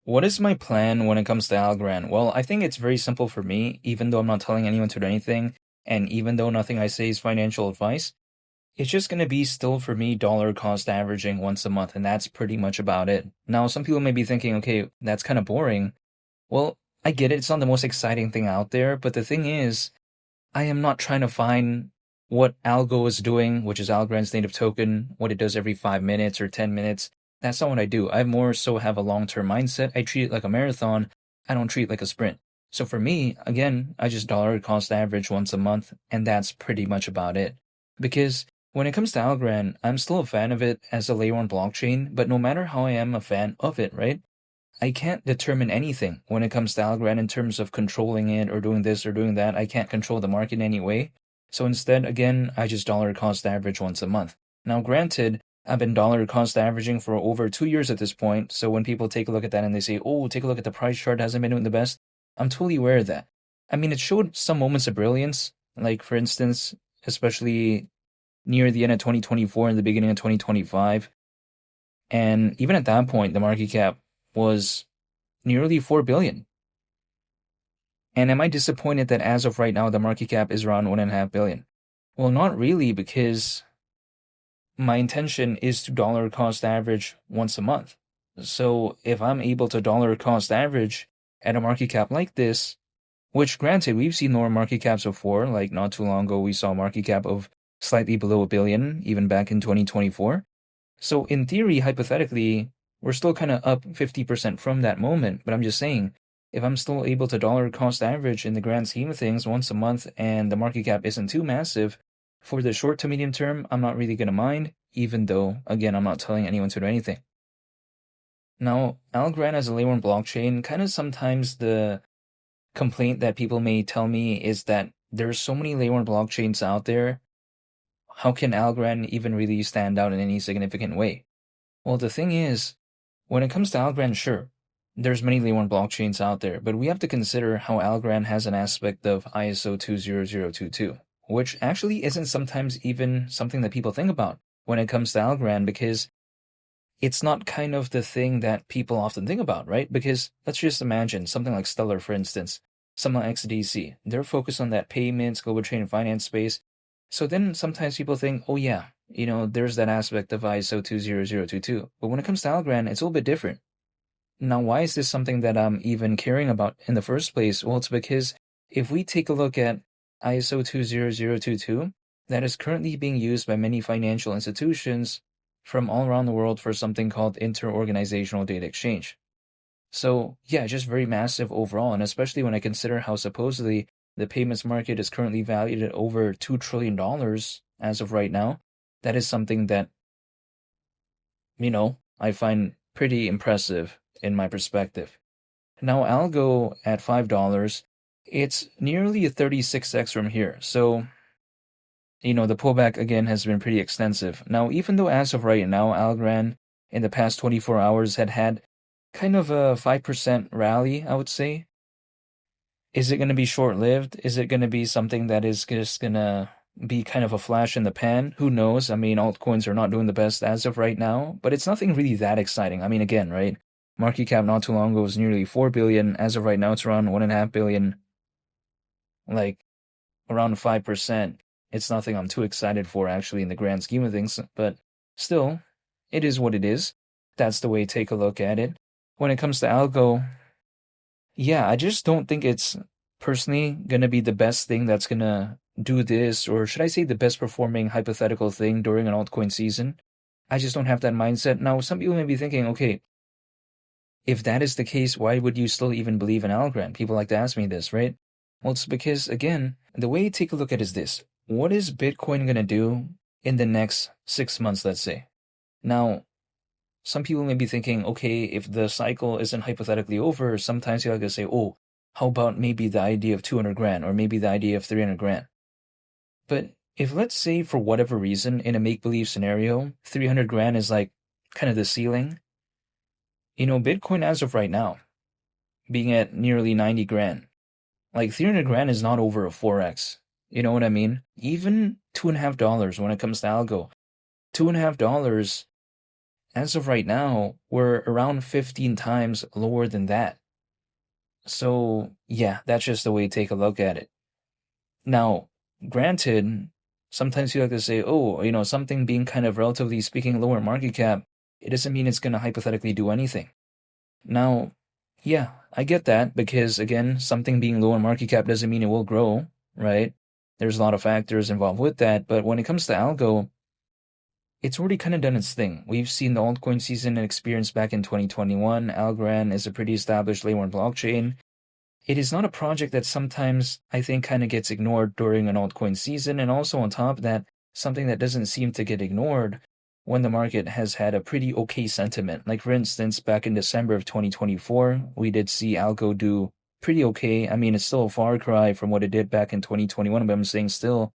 What is my plan when it comes to Algorand? Well, I think it's very simple for me, even though I'm not telling anyone to do anything, and even though nothing I say is financial advice, it's just going to be still for me dollar cost averaging once a month, and that's pretty much about it. Now, some people may be thinking, okay, that's kind of boring. Well, I get it, it's not the most exciting thing out there, but the thing is, I am not trying to find what Algo is doing, which is Algorand's native token, what it does every 5 minutes or 10 minutes. That's not what I do. I more so have a long term mindset. I treat it like a marathon. I don't treat it like a sprint. So for me, again, I just dollar cost average once a month, and that's pretty much about it. Because when it comes to Algorand, I'm still a fan of it as a layer one blockchain, but no matter how I am a fan of it, right? I can't determine anything when it comes to Algorand in terms of controlling it or doing this or doing that. I can't control the market in any way. So instead, again, I just dollar cost average once a month. Now, granted, I've been dollar cost averaging for over 2 years at this point. So when people take a look at that and they say, oh, take a look at the price chart, hasn't been doing the best, I'm totally aware of that. I mean, it showed some moments of brilliance, like for instance, especially near the end of 2024 and the beginning of 2025. And even at that point, the market cap was nearly 4 billion. And am I disappointed that as of right now the market cap is around 1.5 billion? Well, not really, because my intention is to dollar cost average once a month. So if I'm able to dollar cost average at a market cap like this, which granted we've seen lower market caps before, like not too long ago we saw a market cap of slightly below a billion, even back in 2024. So in theory, hypothetically, we're still kind of up 50% from that moment. But I'm just saying, if I'm still able to dollar cost average in the grand scheme of things once a month and the market cap isn't too massive, for the short to medium term, I'm not really going to mind, even though, again, I'm not telling anyone to do anything. Now, Algorand as a layer one blockchain, kind of sometimes the complaint that people may tell me is that there's so many layer one blockchains out there. How can Algorand even really stand out in any significant way? Well, the thing is, when it comes to Algorand, sure, there's many layer one blockchains out there, but we have to consider how Algorand has an aspect of ISO 20022, which actually isn't sometimes even something that people think about when it comes to Algorand, because it's not kind of the thing that people often think about, right? Because let's just imagine something like Stellar, for instance, something like XDC. They're focused on that payments, global trade and finance space. So then sometimes people think, oh yeah, there's that aspect of ISO 20022. But when it comes to Algorand, it's a little bit different. Now, why is this something that I'm even caring about in the first place? Well, it's because if we take a look at ISO 20022, that is currently being used by many financial institutions from all around the world for something called inter-organizational data exchange. So, yeah, just very massive overall, and especially when I consider how supposedly the payments market is currently valued at over $2 trillion as of right now, that is something that, I find pretty impressive in my perspective. Now, Algo at $5, it's nearly a 36x from here. So, the pullback again has been pretty extensive. Now, even though as of right now, Algorand in the past 24 hours had kind of a 5% rally, I would say. Is it going to be short-lived? Is it going to be something that is just going to be kind of a flash in the pan? Who knows? I mean, altcoins are not doing the best as of right now, but it's nothing really that exciting. I mean, again, right? Market cap not too long ago was nearly 4 billion. As of right now, it's around 1.5 billion, like around 5%. It's nothing I'm too excited for, actually, in the grand scheme of things, but still, it is what it is. That's the way to take a look at it. When it comes to Algo, yeah, I just don't think it's personally going to be the best thing that's going to do this, or should I say the best performing hypothetical thing during an altcoin season. I just don't have that mindset. Now, some people may be thinking, okay, if that is the case, why would you still even believe in Algorand? People like to ask me this, right? Well, it's because, again, the way you take a look at it is this. What is Bitcoin going to do in the next 6 months, let's say? Now, some people may be thinking, okay, if the cycle isn't hypothetically over, sometimes you're going to say, oh, how about maybe the idea of 200 grand or maybe the idea of 300 grand? But if, let's say, for whatever reason, in a make-believe scenario, 300 grand is like kind of the ceiling, Bitcoin as of right now, being at nearly 90 grand, like 300 grand is not over a 4x. You know what I mean? Even $2.50 when it comes to Algo, $2.50 As of right now, we're around 15 times lower than that. So, yeah, that's just the way to take a look at it. Now, granted, sometimes you like to say, oh, something being kind of relatively speaking lower market cap, it doesn't mean it's going to hypothetically do anything. Now, yeah, I get that because, again, something being lower market cap doesn't mean it will grow, right? There's a lot of factors involved with that. But when it comes to algo, it's already kind of done its thing. We've seen the altcoin season and experience back in 2021. Algorand is a pretty established layer 1 blockchain. It is not a project that sometimes I think kind of gets ignored during an altcoin season. And also on top of that, something that doesn't seem to get ignored when the market has had a pretty okay sentiment. Like for instance, back in December of 2024, we did see ALGO do pretty okay. I mean, it's still a far cry from what it did back in 2021, but I'm saying still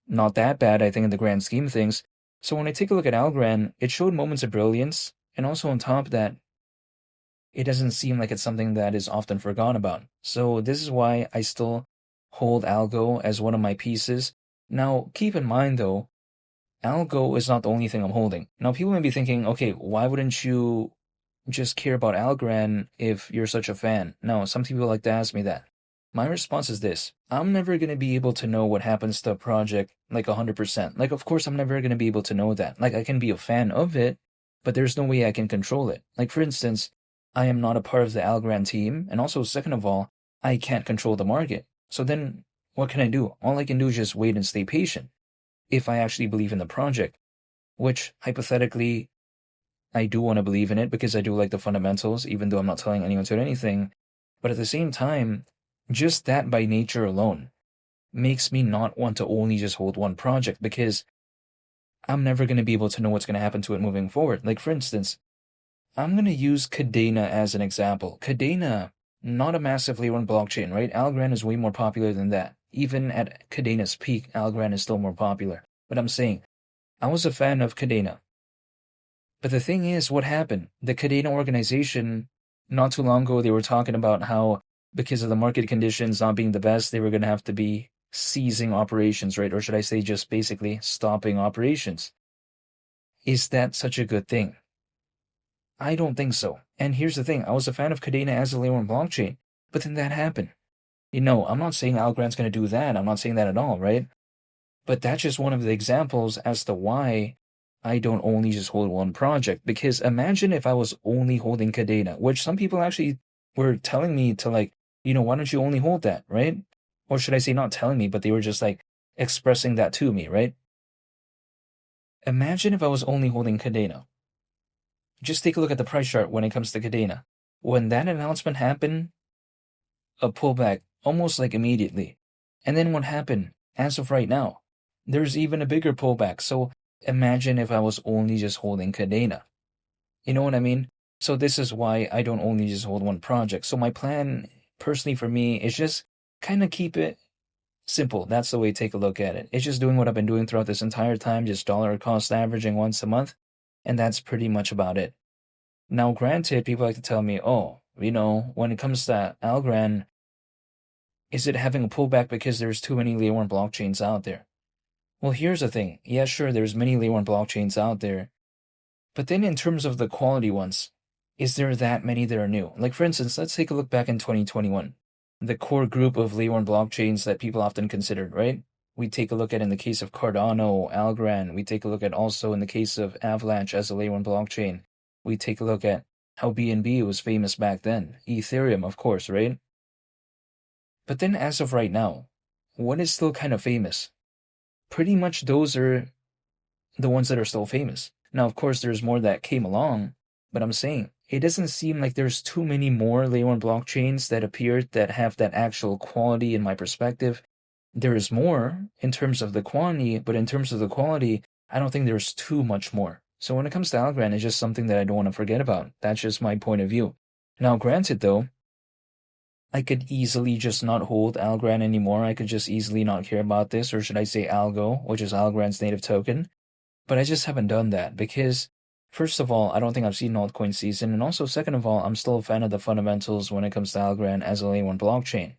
not that bad, I think, in the grand scheme of things. So when I take a look at Algorand, it showed moments of brilliance. And also on top of that, it doesn't seem like it's something that is often forgotten about. So this is why I still hold Algo as one of my pieces. Now, keep in mind though, Algo is not the only thing I'm holding. Now, people may be thinking, okay, why wouldn't you just care about Algorand if you're such a fan? No, some people like to ask me that. My response is this. I'm never going to be able to know what happens to a project like 100%. Like, of course, I'm never going to be able to know that. Like, I can be a fan of it, but there's no way I can control it. Like, for instance, I am not a part of the Algorand team. And also, second of all, I can't control the market. So then what can I do? All I can do is just wait and stay patient if I actually believe in the project, which hypothetically I do want to believe in it because I do like the fundamentals, even though I'm not telling anyone to do anything. But at the same time, just that by nature alone makes me not want to only just hold one project because I'm never going to be able to know what's going to happen to it moving forward. Like, for instance, I'm going to use Cadena as an example. Cadena, not a massively run blockchain, right? Algorand is way more popular than that. Even at Cadena's peak, Algorand is still more popular. But I'm saying, I was a fan of Cadena. But the thing is, what happened? The Cadena organization, not too long ago, they were talking about how because of the market conditions not being the best, they were going to have to be ceasing operations, right? Or should I say just basically stopping operations? Is that such a good thing? I don't think so. And here's the thing. I was a fan of Cadena as a layer 1 blockchain, but then that happened. I'm not saying Algorand's going to do that. I'm not saying that at all, right? But that's just one of the examples as to why I don't only just hold one project. Because imagine if I was only holding Cadena, which some people actually were telling me to why don't you only hold that, right? Or should I say not telling me, but they were just expressing that to me, right? Imagine if I was only holding Cadena. Just take a look at the price chart when it comes to Cadena. When that announcement happened, a pullback almost immediately. And then what happened? As of right now, there's even a bigger pullback. So imagine if I was only just holding Cadena. You know what I mean? So this is why I don't only just hold one project. So my plan, personally for me, is just kind of keep it simple. That's the way to take a look at it. It's just doing what I've been doing throughout this entire time, just dollar cost averaging once a month. And that's pretty much about it. Now, granted, people like to tell me, oh, when it comes to Algorand, is it having a pullback because there's too many layer 1 blockchains out there? Well, here's the thing. Yeah, sure, there's many layer 1 blockchains out there. But then in terms of the quality ones, is there that many that are new? Like, for instance, let's take a look back in 2021. The core group of layer 1 blockchains that people often considered, right? We take a look at in the case of Cardano, Algorand. We take a look at also in the case of Avalanche as a layer 1 blockchain. We take a look at how BNB was famous back then. Ethereum, of course, right? But then as of right now, what is still kind of famous? Pretty much those are the ones that are still famous. Now, of course, there's more that came along, but I'm saying it doesn't seem like there's too many more layer 1 blockchains that appeared that have that actual quality in my perspective. There is more in terms of the quantity, but in terms of the quality, I don't think there's too much more. So when it comes to Algorand, it's just something that I don't want to forget about. That's just my point of view. Now, granted though, I could easily just not hold Algorand anymore. I could just easily not care about this, or should I say ALGO, which is Algorand's native token. But I just haven't done that because, first of all, I don't think I've seen altcoin season, and also second of all, I'm still a fan of the fundamentals when it comes to Algorand as a layer 1 blockchain.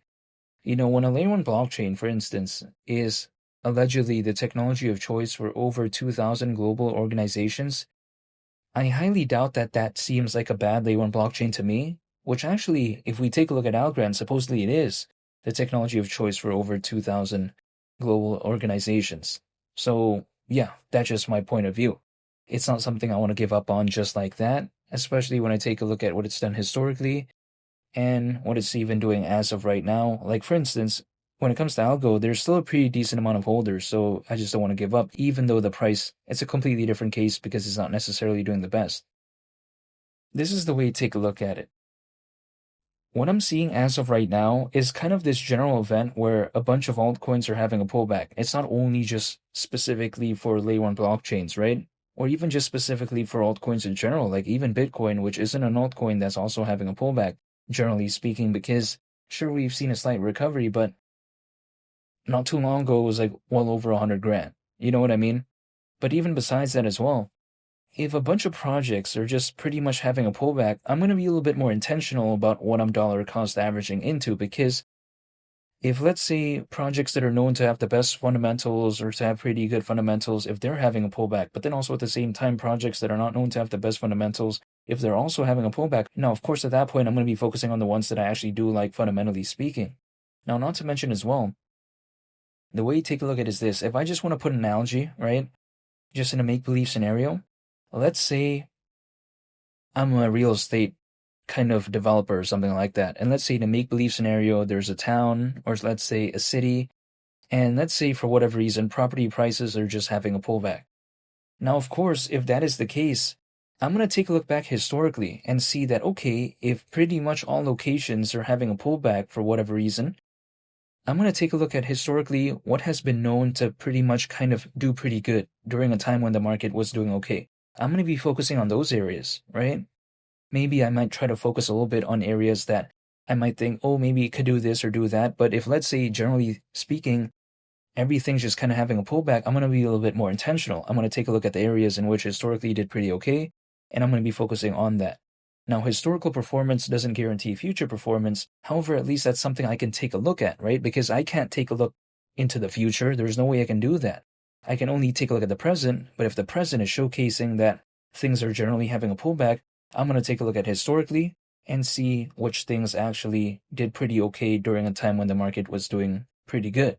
When a layer 1 blockchain, for instance, is allegedly the technology of choice for over 2,000 global organizations, I highly doubt that that seems like a bad layer one blockchain to me, which actually, if we take a look at Algorand, supposedly it is the technology of choice for over 2,000 global organizations. So, yeah, that's just my point of view. It's not something I want to give up on just like that, especially when I take a look at what it's done historically and what it's even doing as of right now. Like, for instance, when it comes to Algo, there's still a pretty decent amount of holders, so I just don't want to give up, even though the price, it's a completely different case because it's not necessarily doing the best. This is the way to take a look at it. What I'm seeing as of right now is kind of this general event where a bunch of altcoins are having a pullback. It's not only just specifically for layer one blockchains, right? Or even just specifically for altcoins in general, like even Bitcoin, which isn't an altcoin that's also having a pullback, generally speaking, because sure, we've seen a slight recovery, but not too long ago it was like well over 100 grand. You know what I mean? But even besides that as well, if a bunch of projects are just pretty much having a pullback, I'm going to be a little bit more intentional about what I'm dollar cost averaging into because if let's say projects that are known to have the best fundamentals or to have pretty good fundamentals, if they're having a pullback, but then also at the same time projects that are not known to have the best fundamentals, if they're also having a pullback, now of course at that point I'm going to be focusing on the ones that I actually do like fundamentally speaking. Now, not to mention as well, the way you take a look at it is this. If I just want to put an analogy, right, just in a make-believe scenario, let's say I'm a real estate kind of developer or something like that. And let's say in a make-believe scenario, there's a town or let's say a city. And let's say for whatever reason, property prices are just having a pullback. Now, of course, if that is the case, I'm going to take a look back historically and see that, okay, if pretty much all locations are having a pullback for whatever reason, I'm going to take a look at historically what has been known to pretty much kind of do pretty good during a time when the market was doing okay. I'm going to be focusing on those areas, right? Maybe I might try to focus a little bit on areas that I might think, oh, maybe it could do this or do that. But if, let's say, generally speaking, everything's just kind of having a pullback, I'm going to be a little bit more intentional. I'm going to take a look at the areas in which historically did pretty okay, and I'm going to be focusing on that. Now, historical performance doesn't guarantee future performance. However, at least that's something I can take a look at, right? Because I can't take a look into the future. There's no way I can do that. I can only take a look at the present, but if the present is showcasing that things are generally having a pullback, I'm going to take a look at historically and see which things actually did pretty okay during a time when the market was doing pretty good.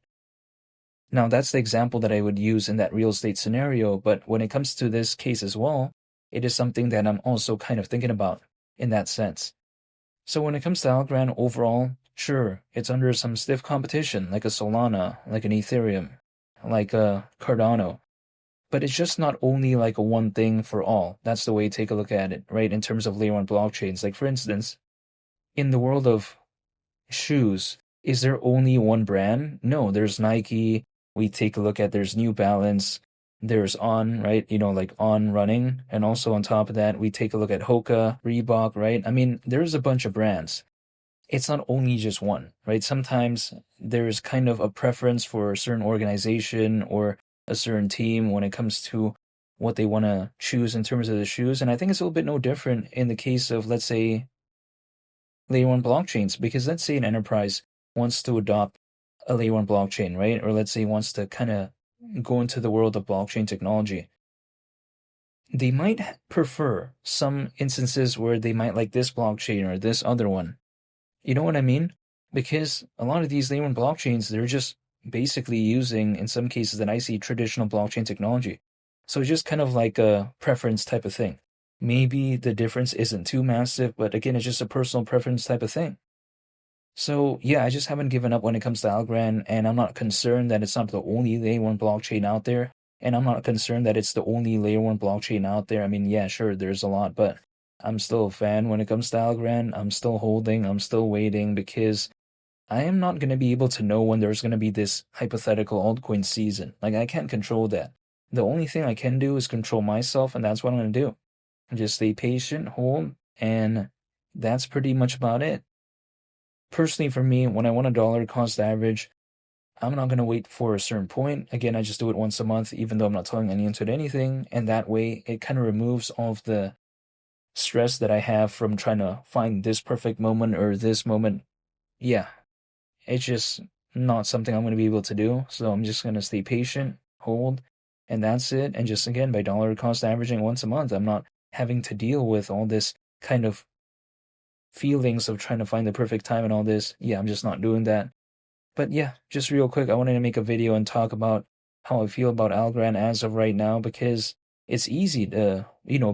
Now, that's the example that I would use in that real estate scenario, but when it comes to this case as well, it is something that I'm also kind of thinking about in that sense. So when it comes to Algorand overall, sure, it's under some stiff competition, like a Solana, like an Ethereum, like a Cardano. But it's just not only like a one thing for all. That's the way to take a look at it, right? In terms of layer one blockchains. Like for instance, in the world of shoes, is there only one brand? No, there's Nike. We take a look at there's New Balance, there's On, right? You know, like On Running. And also on top of that, we take a look at Hoka, Reebok, right? I mean, there's a bunch of brands. It's not only just one, right? Sometimes there's kind of a preference for a certain organization or a certain team when it comes to what they want to choose in terms of the shoes. And I think it's a little bit no different in the case of, let's say, layer one blockchains, because let's say an enterprise wants to adopt a layer one blockchain, right? Or let's say wants to kind of go into the world of blockchain technology. They might prefer some instances where they might like this blockchain or this other one. You know what I mean? Because a lot of these layer one blockchains, they're just basically using, in some cases that I see, traditional blockchain technology. So it's just kind of like a preference type of thing. Maybe the difference isn't too massive, but again, it's just a personal preference type of thing. So yeah, I just haven't given up when it comes to Algorand, and I'm not concerned that it's not the only layer one blockchain out there, and I'm not concerned that it's the only layer one blockchain out there. I mean, yeah, sure, there's a lot, but I'm still a fan when it comes to Algorand. I'm still holding, I'm still waiting because I am not going to be able to know when there's going to be this hypothetical altcoin season. Like, I can't control that. The only thing I can do is control myself, and that's what I'm going to do. Just stay patient, hold, and that's pretty much about it. Personally, for me, when I want a dollar cost average, I'm not going to wait for a certain point. Again, I just do it once a month, even though I'm not telling anyone to do anything. And that way, it kind of removes all of the stress that I have from trying to find this perfect moment or this moment. Yeah, it's just not something I'm going to be able to do. So I'm just going to stay patient, hold, and that's it. And just again, by dollar cost averaging once a month, I'm not having to deal with all this kind of feelings of trying to find the perfect time and all this. Yeah, I'm just not doing that. But yeah, just real quick, I wanted to make a video and talk about how I feel about Algorand as of right now because it's easy to,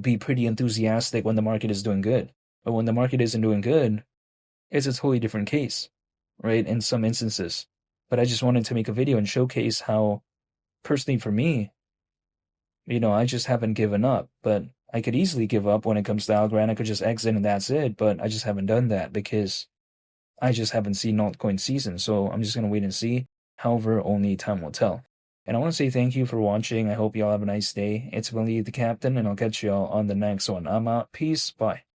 be pretty enthusiastic when the market is doing good. But when the market isn't doing good, it's a totally different case, right? In some instances. But I just wanted to make a video and showcase how, personally for me, I just haven't given up. But I could easily give up when it comes to Algorand. I could just exit and that's it. But I just haven't done that because I just haven't seen altcoin season, so I'm just gonna wait and see. However, only time will tell. And I want to say thank you for watching. I hope y'all have a nice day. It's Willie the Captain, and I'll catch y'all on the next one. I'm out. Peace. Bye.